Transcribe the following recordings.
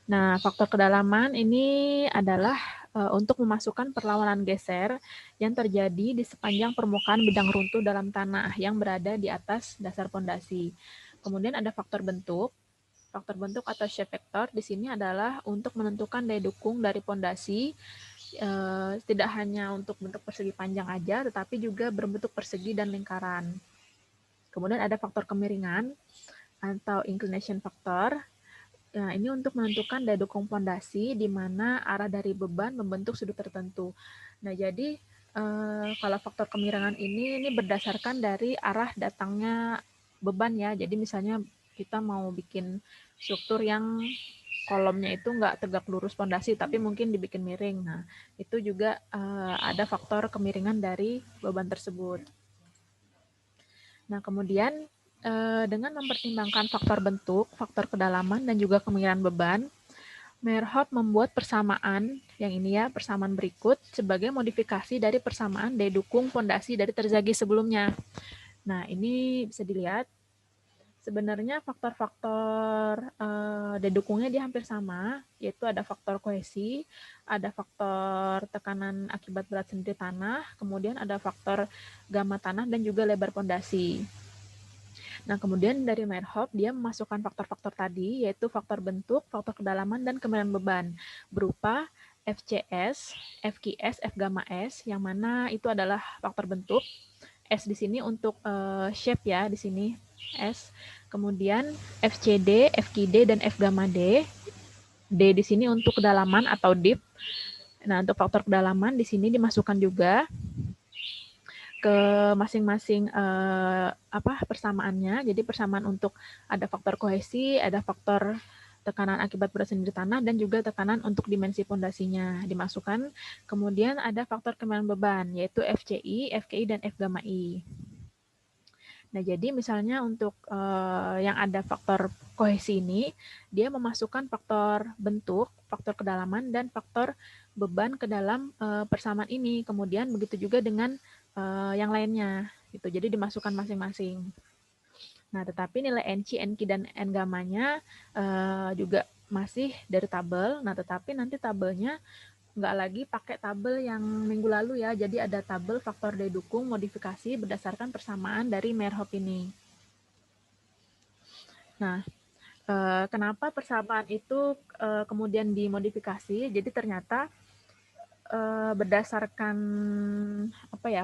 Nah, faktor kedalaman ini adalah untuk memasukkan perlawanan geser yang terjadi di sepanjang permukaan bidang runtuh dalam tanah yang berada di atas dasar pondasi. Kemudian ada faktor bentuk. Faktor bentuk atau shape vector di sini adalah untuk menentukan daya dukung dari pondasi, tidak hanya untuk bentuk persegi panjang aja, tetapi juga berbentuk persegi dan lingkaran. Kemudian ada faktor kemiringan atau inclination factor. Nah, ini untuk menentukan daya dukung pondasi di mana arah dari beban membentuk sudut tertentu. Nah, jadi kalau faktor kemiringan ini berdasarkan dari arah datangnya beban ya. Jadi misalnya kita mau bikin struktur yang kolomnya itu nggak tegak lurus pondasi, tapi mungkin dibikin miring. Nah, itu juga ada faktor kemiringan dari beban tersebut. Nah, kemudian dengan mempertimbangkan faktor bentuk, faktor kedalaman, dan juga kemiringan beban, Meyerhoff membuat persamaan, yang ini ya, persamaan berikut sebagai modifikasi dari persamaan daya dukung pondasi dari Terzaghi sebelumnya. Nah, ini bisa dilihat, sebenarnya faktor-faktor daya dukungnya dia hampir sama, yaitu ada faktor kohesi, ada faktor tekanan akibat berat sendiri tanah, kemudian ada faktor gamma tanah, dan juga lebar pondasi. Nah, kemudian dari Meyerhoff, dia memasukkan faktor-faktor tadi, yaitu faktor bentuk, faktor kedalaman, dan kemiringan beban, berupa FCS, FQS, F gamma S, yang mana itu adalah faktor bentuk. S di sini untuk shape ya, di sini S. Kemudian FCD, FQD, dan F gamma D. D di sini untuk kedalaman atau dip. Nah, untuk faktor kedalaman di sini dimasukkan juga ke masing-masing persamaannya. Jadi persamaan untuk ada faktor kohesi, ada faktor tekanan akibat berat sendiri tanah, dan juga tekanan untuk dimensi pondasinya dimasukkan. Kemudian ada faktor kemiringan beban, yaitu FCI, FKI, dan F gamma I. Nah, jadi misalnya untuk yang ada faktor kohesi ini, dia memasukkan faktor bentuk, faktor kedalaman, dan faktor beban ke dalam persamaan ini. Kemudian begitu juga dengan yang lainnya, gitu. Jadi dimasukkan masing-masing. Nah, tetapi nilai NC, NQ, dan N gamma-nya juga masih dari tabel. Nah, tetapi nanti tabelnya nggak lagi pakai tabel yang minggu lalu ya. Jadi ada tabel faktor daya dukung modifikasi berdasarkan persamaan dari Meyerhoff ini. Nah, kenapa persamaan itu kemudian dimodifikasi? Jadi ternyata berdasarkan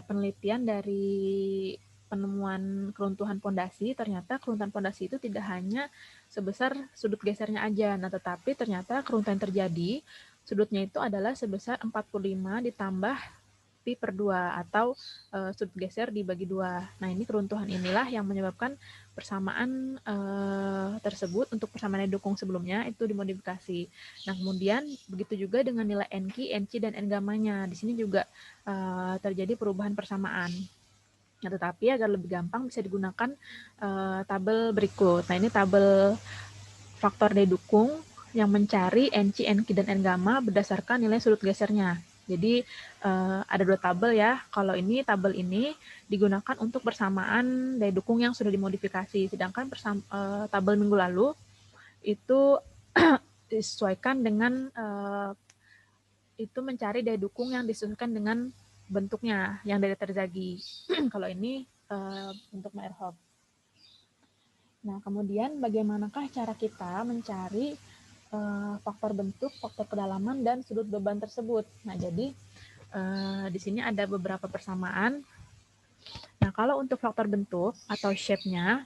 penelitian dari penemuan keruntuhan pondasi, ternyata keruntuhan pondasi itu tidak hanya sebesar sudut gesernya aja. Nah, tetapi ternyata keruntuhan terjadi sudutnya itu adalah sebesar 45 ditambah pi per 2 atau sudut geser dibagi 2. Nah, ini keruntuhan inilah yang menyebabkan persamaan tersebut untuk persamaan daya dukung sebelumnya itu dimodifikasi. Nah, kemudian begitu juga dengan nilai NQ, NC, dan N gamma-nya. Di sini juga terjadi perubahan persamaan. Nah, tetapi agar lebih gampang bisa digunakan tabel berikut. Nah, ini tabel faktor daya dukung yang mencari NC, NQ, dan N gamma berdasarkan nilai sudut gesernya. Jadi ada dua tabel ya. Kalau ini tabel ini digunakan untuk persamaan daya dukung yang sudah dimodifikasi. Sedangkan tabel minggu lalu itu disesuaikan dengan itu mencari daya dukung yang disesuaikan dengan bentuknya yang dari Terzaghi. Kalau ini untuk Meyerhoff. Nah, kemudian bagaimanakah cara kita mencari faktor bentuk, faktor kedalaman, dan sudut beban tersebut? Nah, jadi di sini ada beberapa persamaan. Nah, kalau untuk faktor bentuk atau shape-nya,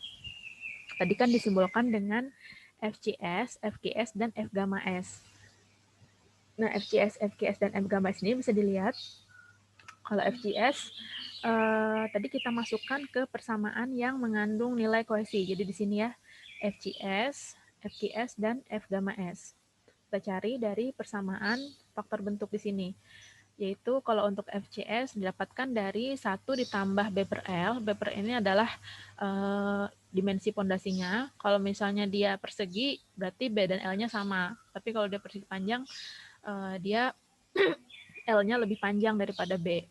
tadi kan disimbolkan dengan FCS, FGS, dan F gamma S. Nah, FCS, FGS, dan F gamma S ini bisa dilihat. Kalau FGS, tadi kita masukkan ke persamaan yang mengandung nilai kohesi. Jadi di sini ya, FGS, FGS, dan F gamma S. Kita cari dari persamaan faktor bentuk di sini. Yaitu kalau untuk FCS didapatkan dari 1 ditambah B per L. B per L ini adalah dimensi pondasinya. Kalau misalnya dia persegi, berarti B dan L-nya sama. Tapi kalau dia persegi panjang, dia L-nya lebih panjang daripada B.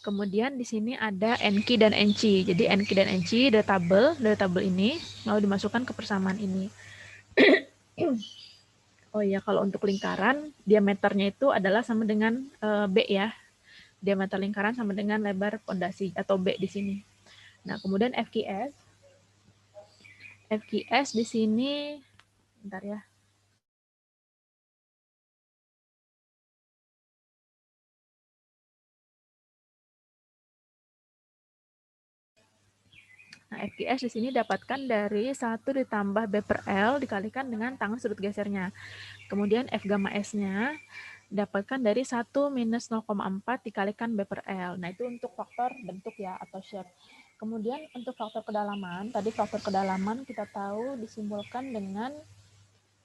Kemudian di sini ada NQ dan NC. Jadi NQ dan NC dari tabel ini lalu dimasukkan ke persamaan ini. Oh iya, kalau untuk lingkaran, diameternya itu adalah sama dengan B ya. Diameter lingkaran sama dengan lebar pondasi atau B di sini. Nah, kemudian FQS. FQS di sini, bentar ya. Nah, FQS di sini dapatkan dari 1 ditambah B per L dikalikan dengan tangan sudut gesernya. Kemudian F gamma S-nya dapatkan dari 1 minus 0,4 dikalikan B per L. Nah, itu untuk faktor bentuk ya, atau shape. Kemudian untuk faktor kedalaman, tadi faktor kedalaman kita tahu disimbolkan dengan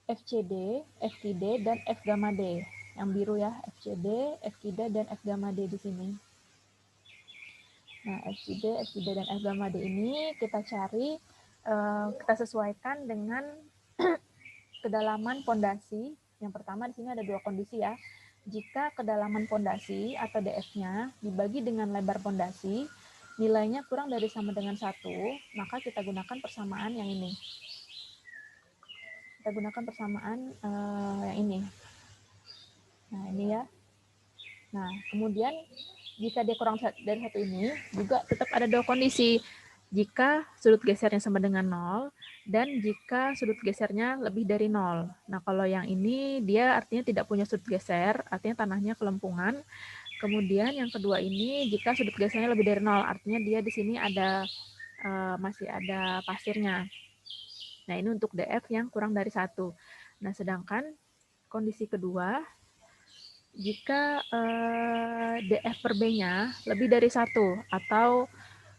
FCD, FQD, dan F gamma D. Yang biru ya, FCD, FQD, dan F gamma D di sini. Nah, FQD, dan F gamma D ini kita cari, kita sesuaikan dengan kedalaman pondasi. Yang pertama di sini ada 2 kondisi ya. Jika kedalaman pondasi atau DF-nya dibagi dengan lebar pondasi, nilainya kurang dari sama dengan 1, maka kita gunakan persamaan yang ini. Kita gunakan persamaan yang ini. Nah, ini ya. Nah, kemudian jika dia kurang dari 1 ini, juga tetap ada 2 kondisi. Jika sudut gesernya sama dengan 0, dan jika sudut gesernya lebih dari 0. Nah, kalau yang ini, dia artinya tidak punya sudut geser, artinya tanahnya kelempungan. Kemudian yang kedua ini, jika sudut gesernya lebih dari 0, artinya dia di sini ada masih ada pasirnya. Nah, ini untuk DF yang kurang dari 1. Nah, sedangkan kondisi kedua, jika DF per B-nya lebih dari 1 atau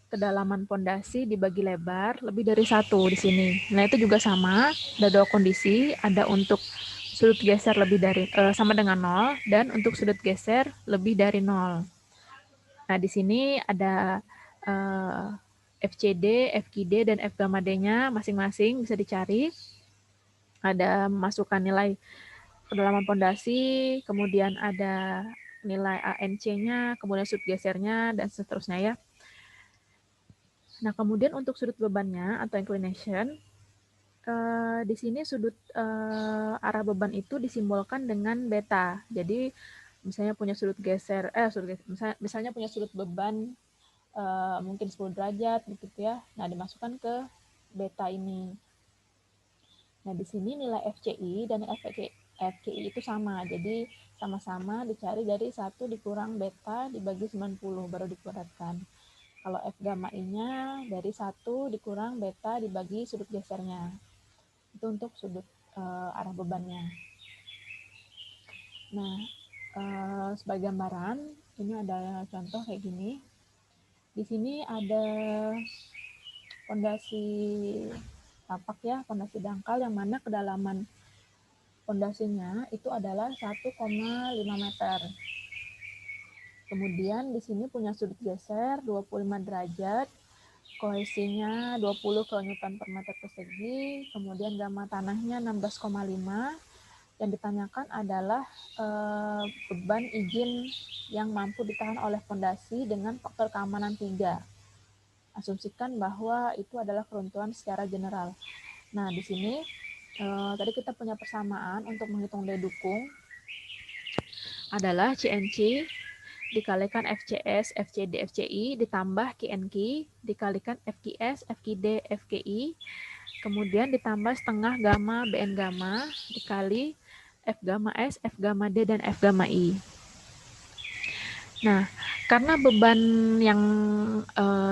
kedalaman pondasi dibagi lebar lebih dari 1 di sini. Nah, itu juga sama, ada 2 kondisi, ada untuk sudut geser lebih dari sama dengan 0 dan untuk sudut geser lebih dari 0. Nah, di sini ada FCD, FQD, dan F gamma D-nya masing-masing bisa dicari. Ada masukkan nilai kedalaman pondasi, kemudian ada nilai ANC-nya, kemudian sudut gesernya, dan seterusnya ya. Nah, kemudian untuk sudut bebannya atau inclination, di sini sudut arah beban itu disimbolkan dengan beta. Jadi, misalnya punya sudut geser, misalnya punya sudut beban mungkin 10 derajat gitu ya. Nah, dimasukkan ke beta ini. Nah, di sini nilai FCI dan FCI itu sama. Jadi, sama-sama dicari dari 1 dikurang beta dibagi 90, baru dikuadratkan. Kalau F gamma I-nya dari 1 dikurang beta dibagi sudut gesernya. Itu untuk sudut arah bebannya. Nah, sebagai gambaran, ini ada contoh kayak gini. Di sini ada pondasi tapak ya, pondasi dangkal yang mana kedalaman pondasinya itu adalah 1,5 meter. Kemudian di sini punya sudut geser 25 derajat, kohesinya 20 kN per meter persegi, kemudian gamma tanahnya 16,5. Yang ditanyakan adalah beban izin yang mampu ditahan oleh pondasi dengan faktor keamanan 3. Asumsikan bahwa itu adalah keruntuhan secara general. Nah, di sini tadi kita punya persamaan untuk menghitung daya dukung adalah CNC dikalikan FCS, FCD, FCI, ditambah KNK, dikalikan FQS, FQD, FKI, kemudian ditambah setengah gamma BN gamma, dikali F gamma S, F gamma D, dan F gamma I. Nah, karena beban yang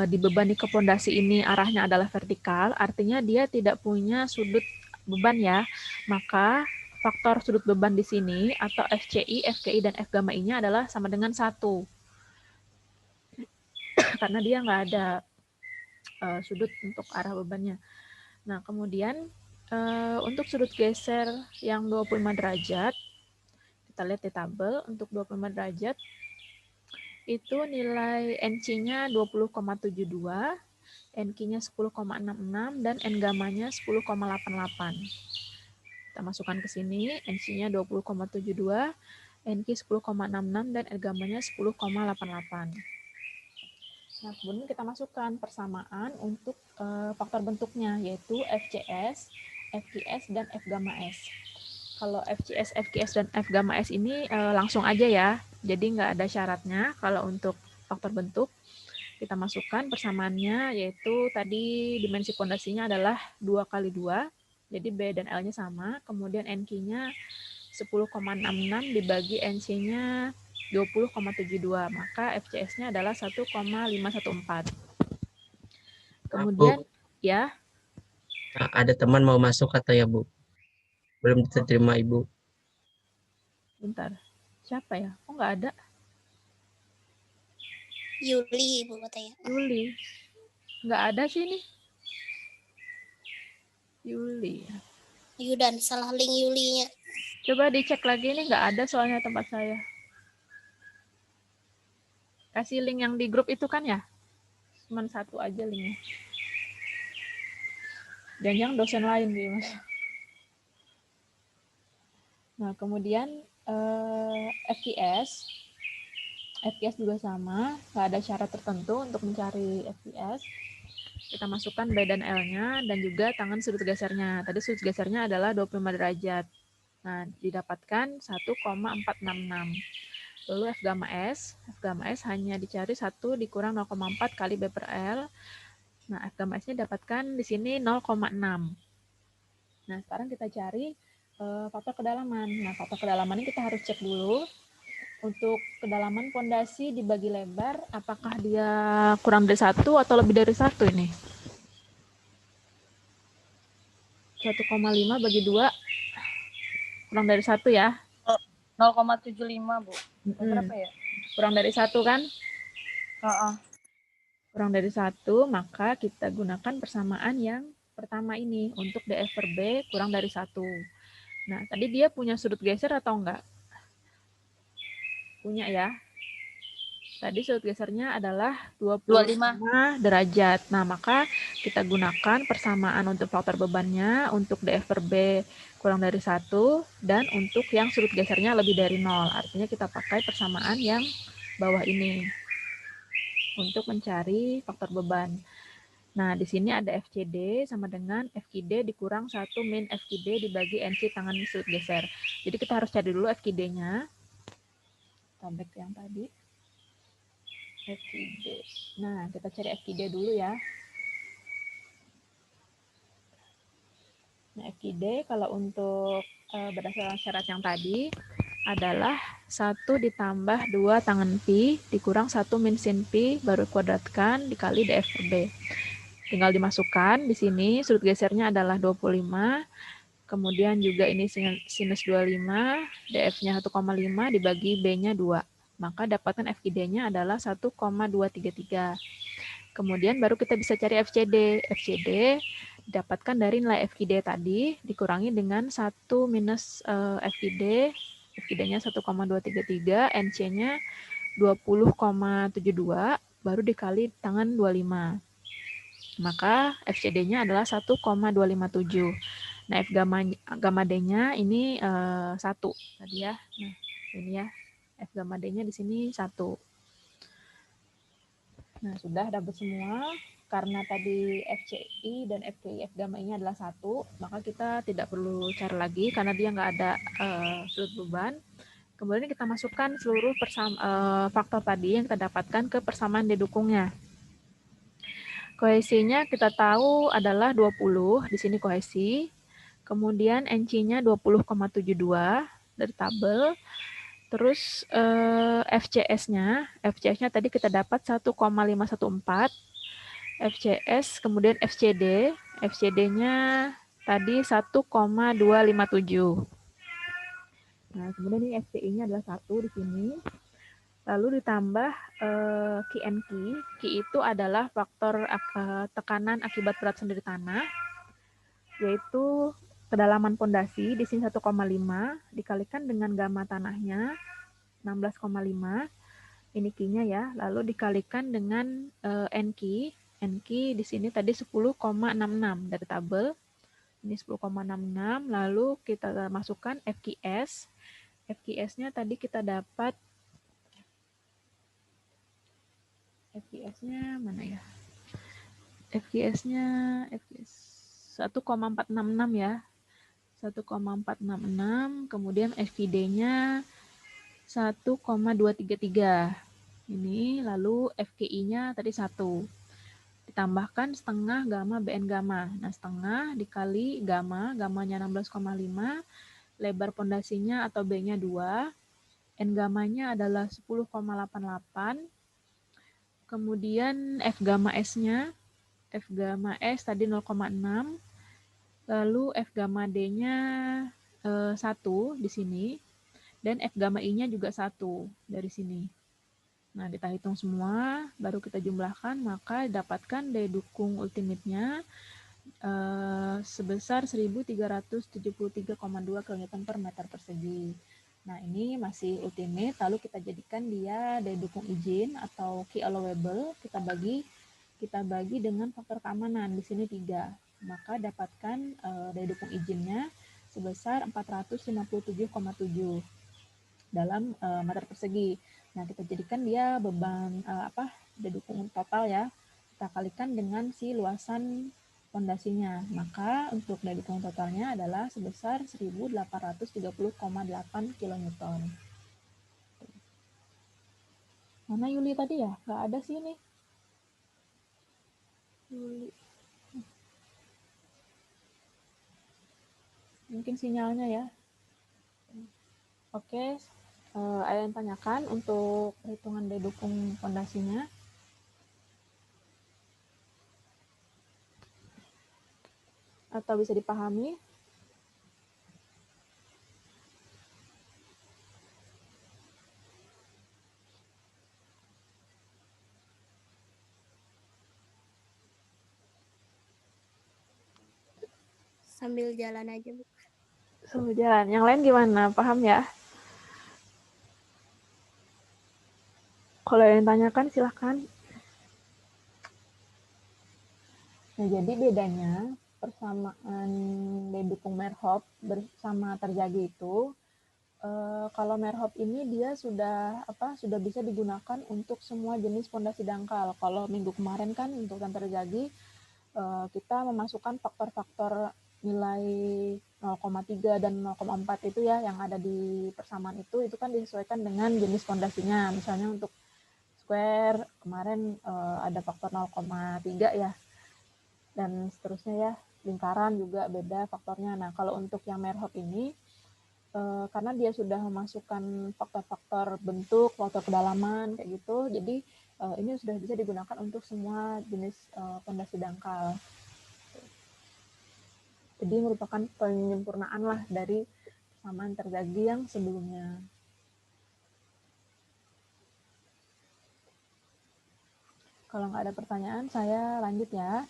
dibebani ke pondasi ini arahnya adalah vertikal, artinya dia tidak punya sudut beban ya, maka faktor sudut beban di sini atau FCI, FKI, dan F gamma I-nya adalah sama dengan 1. Karena dia nggak ada sudut untuk arah bebannya. Nah, kemudian untuk sudut geser yang 25 derajat, kita lihat di tabel, untuk 25 derajat, itu nilai NC-nya 20,72, NQ-nya 10,66, dan N-gamma-nya 10,88. Kita masukkan ke sini, NC-nya 20,72, NQ 10,66, dan N-gamma-nya 10,88. Nah, kemudian kita masukkan persamaan untuk faktor bentuknya, yaitu FCS, FQS, dan F gamma S. Kalau FCS, FQS, dan F gamma S ini langsung aja ya. Jadi nggak ada syaratnya. Kalau untuk faktor bentuk, kita masukkan persamaannya, yaitu tadi dimensi pondasinya adalah 2 kali 2. Jadi B dan L-nya sama. Kemudian NQ-nya 10,66 dibagi NC-nya 20,72. Maka FCS-nya adalah 1,514. Kemudian, Bu, ya, ada teman mau masuk kata ya Bu. Belum diterima Ibu. bentar. Siapa ya? Kok nggak ada? Yuli, Ibu katanya. Yuli. Nggak ada sih nih. Yuli. Yudan, salah link Yulinya. Coba dicek lagi, ini nggak ada soalnya tempat saya. Kasih link yang di grup itu kan ya? Cuman satu aja linknya. Jangan-jangan dosen lain gitu, Mas. Nah, kemudian FQS. FQS juga sama, nggak ada syarat tertentu untuk mencari FQS. Kita masukkan B dan L-nya dan juga tangan sudut gesernya. Tadi sudut gesernya adalah 25 derajat. Nah, didapatkan 1,466. Lalu F gamma S. F gamma S hanya dicari 1 dikurang 0,4 kali B per L. Nah, F gamma S-nya dapatkan di sini 0,6. Nah, sekarang kita cari faktor kedalaman. Nah, faktor kedalaman ini kita harus cek dulu. Untuk kedalaman pondasi dibagi lebar, apakah dia kurang dari 1 atau lebih dari 1 ini? 1,5 bagi 2 kurang dari 1 ya? 0,75 Bu. Berapa ya? Kurang dari 1 kan? Kurang dari 1, maka kita gunakan persamaan yang pertama ini untuk DF per B kurang dari 1. Nah, tadi dia punya sudut geser atau enggak? Punya ya. Tadi sudut gesernya adalah 25 derajat. Nah, maka kita gunakan persamaan untuk faktor bebannya, untuk DF per B kurang dari 1, dan untuk yang sudut gesernya lebih dari 0. Artinya kita pakai persamaan yang bawah ini untuk mencari faktor beban. Nah, di sini ada FCD sama dengan FQD dikurang 1 min FQD dibagi NC tangan sudut geser. Jadi kita harus cari dulu FQD-nya. Kita back yang tadi. FQD. Nah, kita cari FQD dulu ya. Nah, FQD kalau untuk berdasarkan syarat yang tadi adalah 1 ditambah 2 tangan pi dikurang 1 min sin pi baru kuadratkan dikali df per b. Tinggal dimasukkan di sini sudut gesernya adalah 25, kemudian juga ini sinus 25, df-nya 1,5 dibagi b-nya 2. Maka dapatkan FQD-nya adalah 1,233. Kemudian baru kita bisa cari FCD. FCD didapatkan dari nilai FQD tadi dikurangi dengan 1 minus FQD. FQD-nya 1,233, NC-nya 20,72, baru dikali tangan 25. Maka FCD-nya adalah 1,257. Nah, F gamma D-nya ini 1 tadi ya. Nah, ini ya. F gamma D-nya di sini 1. Nah, sudah dapat semua. Karena tadi FCI dan FKI F gamma I-nya adalah 1, maka kita tidak perlu cari lagi karena dia nggak ada sudut beban. Kemudian kita masukkan seluruh faktor tadi yang kita dapatkan ke persamaan didukungnya. Kohesinya kita tahu adalah 20, di sini kohesi. Kemudian NC-nya 20,72 dari tabel. Terus FCS-nya tadi kita dapat 1,514. FCS, kemudian FCD. FCD-nya tadi 1,257. Nah, kemudian ini FCI-nya adalah 1 di sini. Lalu ditambah Ki and Ki. Ki itu adalah faktor tekanan akibat berat sendiri tanah, yaitu kedalaman pondasi di sini 1,5 dikalikan dengan gamma tanahnya 16,5. Ini Ki-nya ya. Lalu dikalikan dengan NQ. NQ di sini tadi 10,66 dari tabel. Ini 10,66. Lalu kita masukkan FQS. FQS-nya tadi kita dapat FQS-nya mana ya? FQS-nya FQS 1,466 ya. 1,466, kemudian FID-nya 1,233. Ini lalu FKI-nya tadi 1. Ditambahkan setengah gamma BN gamma. Nah, setengah dikali gamma, gammanya 16,5, lebar pondasinya atau B-nya 2, N gammanya adalah 10,88, kemudian F gamma S-nya, F gamma S tadi 0,6, lalu F gamma D-nya 1 di sini, dan F gamma I-nya juga 1 dari sini. Nah, kita hitung semua, baru kita jumlahkan, maka dapatkan daya dukung ultimate-nya sebesar 1373,2 kN per meter persegi. Nah, ini masih ultimate, lalu kita jadikan dia daya dukung izin atau key allowable, kita bagi dengan faktor keamanan, di sini 3. Maka dapatkan daya dukung izinnya sebesar 457,7 dalam meter persegi. Nah, kita jadikan dia beban daya dukung total ya, kita kalikan dengan si luasan pondasinya. Maka untuk daya dukung totalnya adalah sebesar 1830,8 kN. Mana Yuli tadi ya? Nggak ada sih ini. Yuli. Mungkin sinyalnya ya. Oke, ada yang tanyakan untuk perhitungan daya dukung pondasinya. Atau bisa dipahami? Sambil jalan aja, Bu. Jalan. Yang lain gimana? Paham ya? Kalau yang tanyakan silahkan. Nah, jadi bedanya persamaan daya dukung Merhop bersama terjadi itu, kalau Merhop ini dia sudah bisa digunakan untuk semua jenis pondasi dangkal. Kalau minggu kemarin kan untuk yang terjadi kita memasukkan faktor-faktor nilai 0,3 dan 0,4 itu ya yang ada di persamaan itu kan disesuaikan dengan jenis pondasinya. Misalnya untuk square kemarin ada faktor 0,3 ya, dan seterusnya ya, lingkaran juga beda faktornya. Nah, kalau untuk yang Merhop ini karena dia sudah memasukkan faktor-faktor bentuk, faktor kedalaman kayak gitu, jadi ini sudah bisa digunakan untuk semua jenis pondasi dangkal. Jadi merupakan penyempurnaan lah dari persamaan terjadi yang sebelumnya. Kalau nggak ada pertanyaan, saya lanjut ya.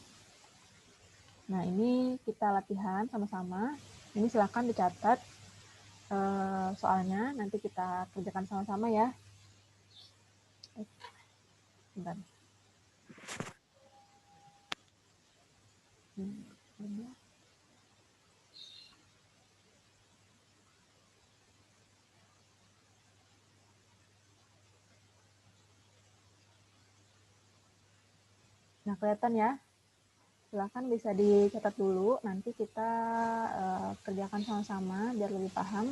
Nah, ini kita latihan sama-sama. Ini silakan dicatat soalnya, nanti kita kerjakan sama-sama ya. Bentar. Nah, kelihatan ya. Silakan bisa dicatat dulu, nanti kita kerjakan sama-sama biar lebih paham.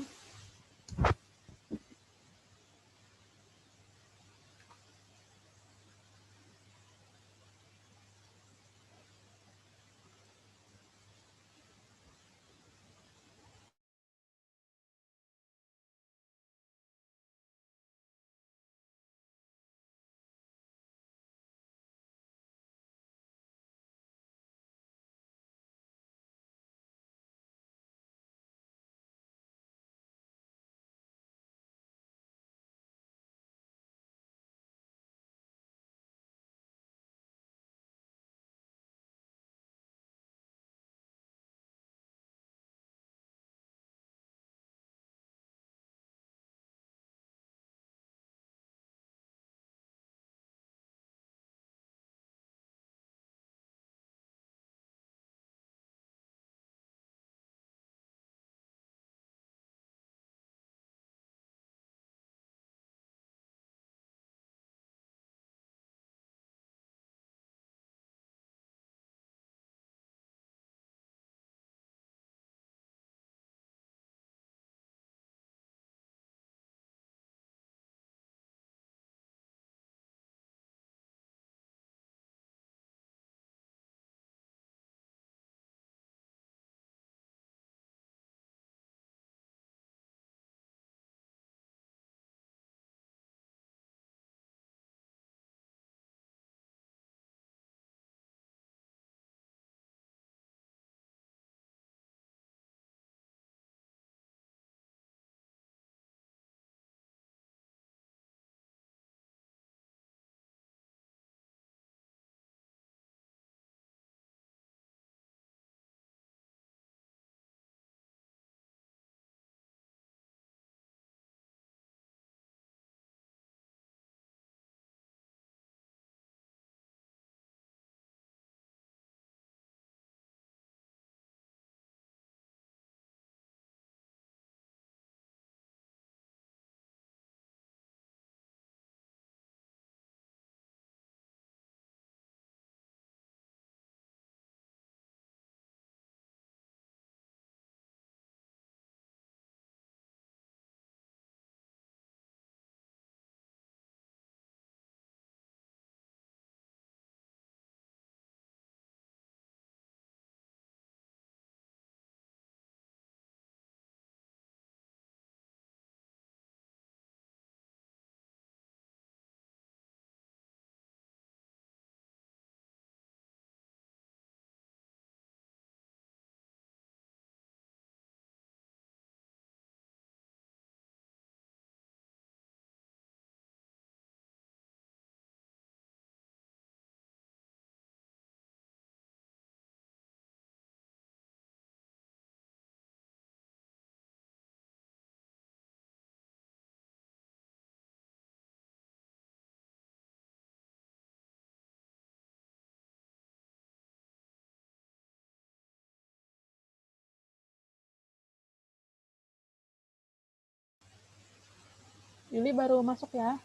Yuli baru masuk ya.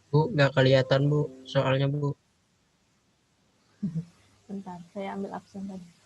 Bu, nggak kelihatan Bu, soalnya Bu. Bentar, saya ambil absen tadi.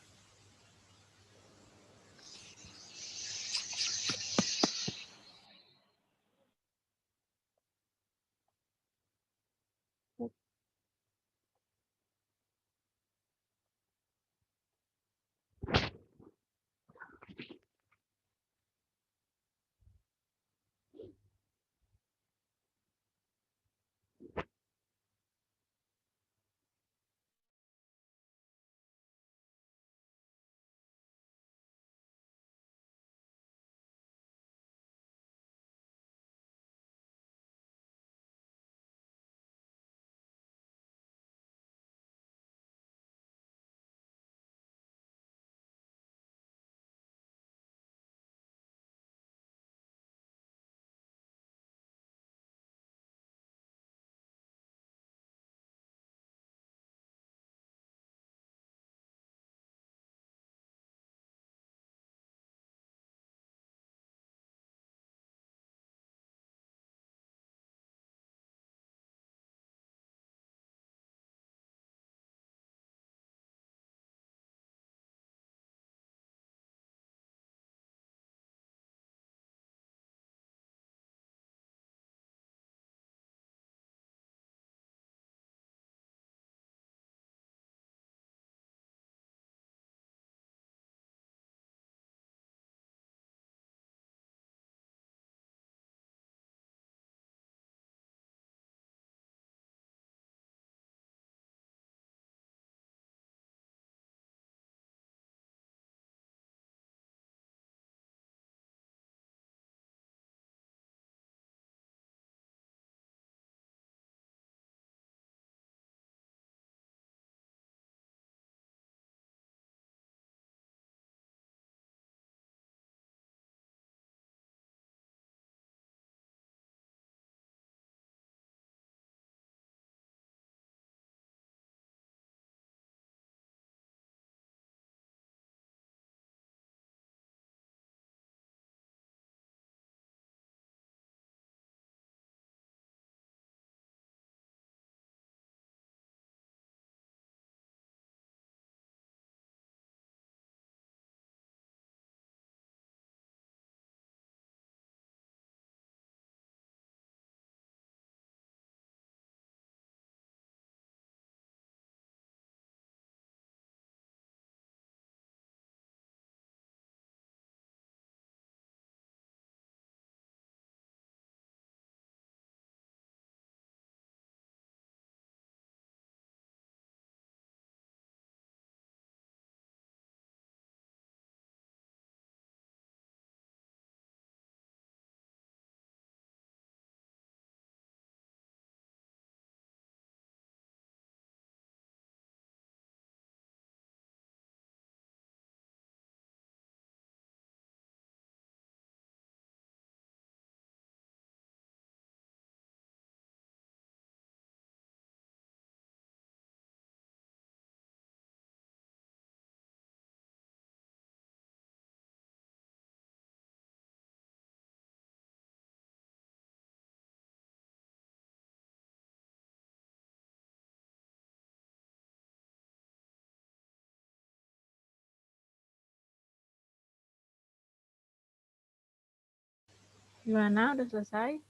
Gimana? Udah selesai?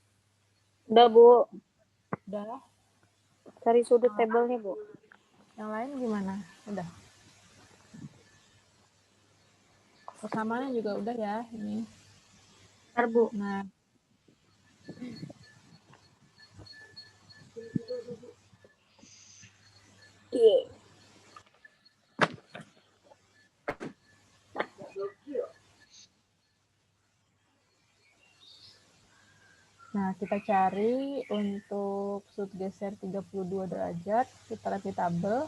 Udah, Bu. Udah. Cari sudut tabelnya, Bu. Yang lain gimana? Udah. Persamanya juga udah ya ini. Ntar, Bu. Nah, Iya. kita cari untuk sudut geser 32 derajat, kita lihat di tabel.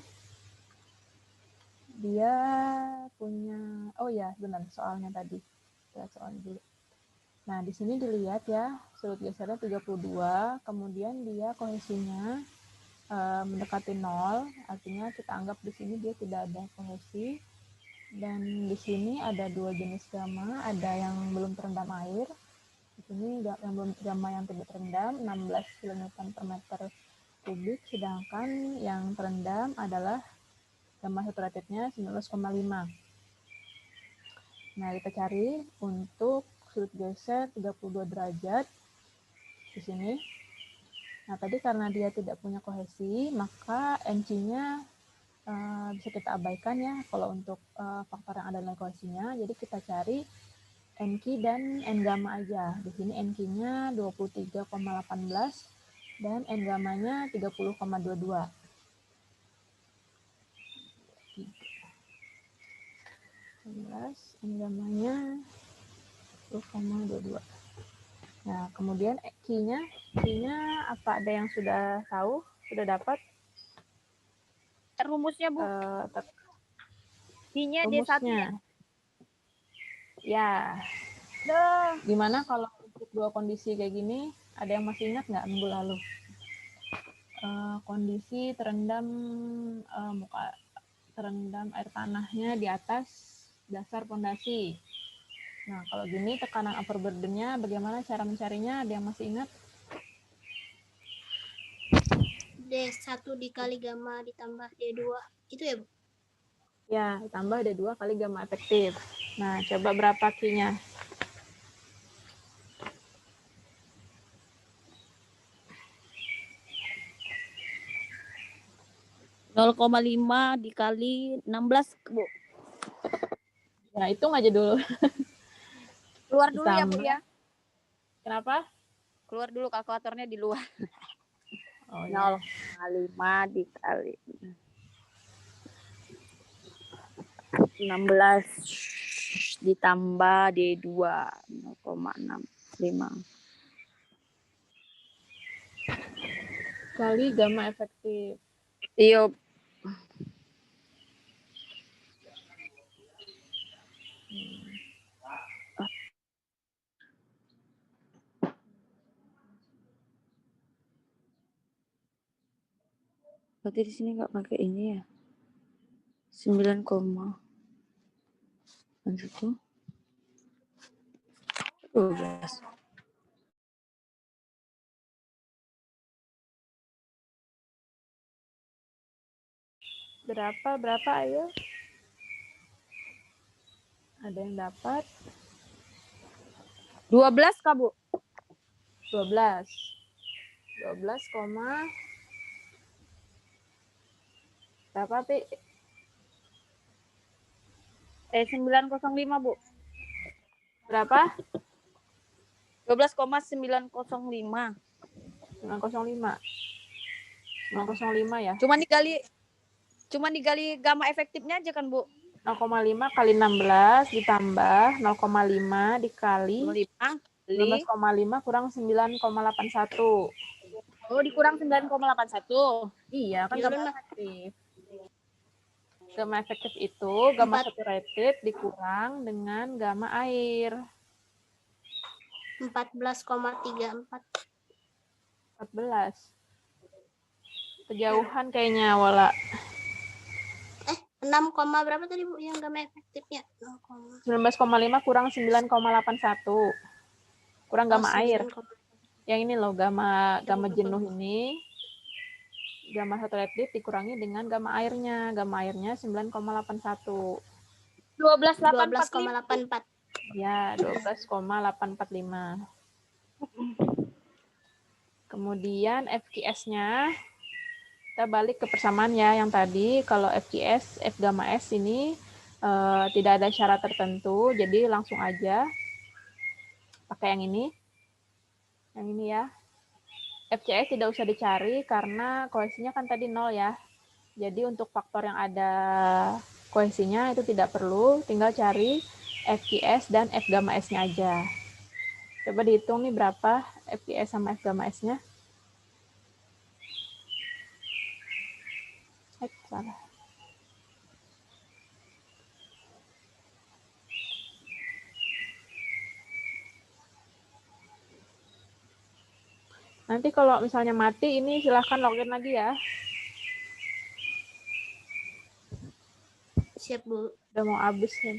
Dia punya, oh ya benar soalnya tadi. Lihat soalnya dulu. Nah, di sini dilihat ya, sudut gesernya 32, kemudian dia kohesinya mendekati 0, artinya kita anggap di sini dia tidak ada kohesi. Dan di sini ada dua jenis gamma, ada yang belum terendam air. Di sini yang belum gamma yang tidak terendam 16 kN per meter kubik, sedangkan yang terendam adalah gamma saturatednya 19,5. Nah, kita cari untuk sudut geser 32 derajat di sini. Nah, tadi karena dia tidak punya kohesi, maka NC-nya bisa kita abaikan ya kalau untuk faktor yang ada nilai kohesinya. Jadi kita cari NQ dan N gamma aja. Di sini NQ-nya 23,18 dan N gammanya 30,22. N gammanya 10,22. Nah, kemudian Q-nya apa ada yang sudah tahu? Sudah dapat? Rumusnya, Bu. Q-nya D1 Rumusnya. Ya. Gimana kalau untuk dua kondisi kayak gini? Ada yang masih ingat nggak minggu lalu? Kondisi terendam terendam air tanahnya di atas dasar pondasi. Nah, kalau gini tekanan overburden-nya bagaimana cara mencarinya? Ada yang masih ingat? D1 dikali gamma ditambah D2. Itu ya, Bu? Ya, ditambah D2 kali gamma efektif. Nah, coba berapa Q-nya? 0,5 dikali 16, Bu. Ya, hitung aja dulu. Keluar dulu ya, Bu Ditambah. ya. Kenapa? Keluar dulu kalkulatornya di luar. Oh, ya. 0,5 dikali 16 ditambah D2 0,65 Kali gamma efektif. Iya. Berarti di sini nggak pakai ini ya. 9, dan 1 12. Berapa ayo? Ada yang dapat? 12 Kak, Bu. 12. 12, berapa, Pi? 905, Bu. Berapa? 12,905. 905. 905 ya? Cuma digali gamma efektifnya aja kan, Bu? 0,5 kali 16 ditambah 0,5 dikali 12,5 kurang 9,81. Oh, dikurang 9,81. Iya, kan Ya gamma udah, efektif. Gamma efektif itu gamma saturated dikurang dengan gamma air. 14,34. 14. Kejauhan kayaknya, Wala. 6, berapa tadi, Bu, yang gamma efektifnya? 19,5 kurang 9,81. Kurang gamma air. 9, Yang ini loh, gamma jenuh ini. Gamma saturated dikurangi dengan gamma airnya. Gamma airnya 9,81. 12,84. Ya, 12,845. Kemudian FQS-nya, kita balik ke persamaan ya yang tadi. Kalau FQS, F gamma S ini tidak ada syarat tertentu, jadi langsung aja pakai yang ini. Yang ini ya. FCS tidak usah dicari karena kohesinya kan tadi 0 ya. Jadi untuk faktor yang ada kohesinya itu tidak perlu, tinggal cari FQS dan F gamma S-nya aja. Coba dihitung nih berapa FQS sama F gamma S-nya. Salah. Nanti kalau misalnya mati, ini silahkan login lagi ya. Siap, Bu. Udah mau habis kan.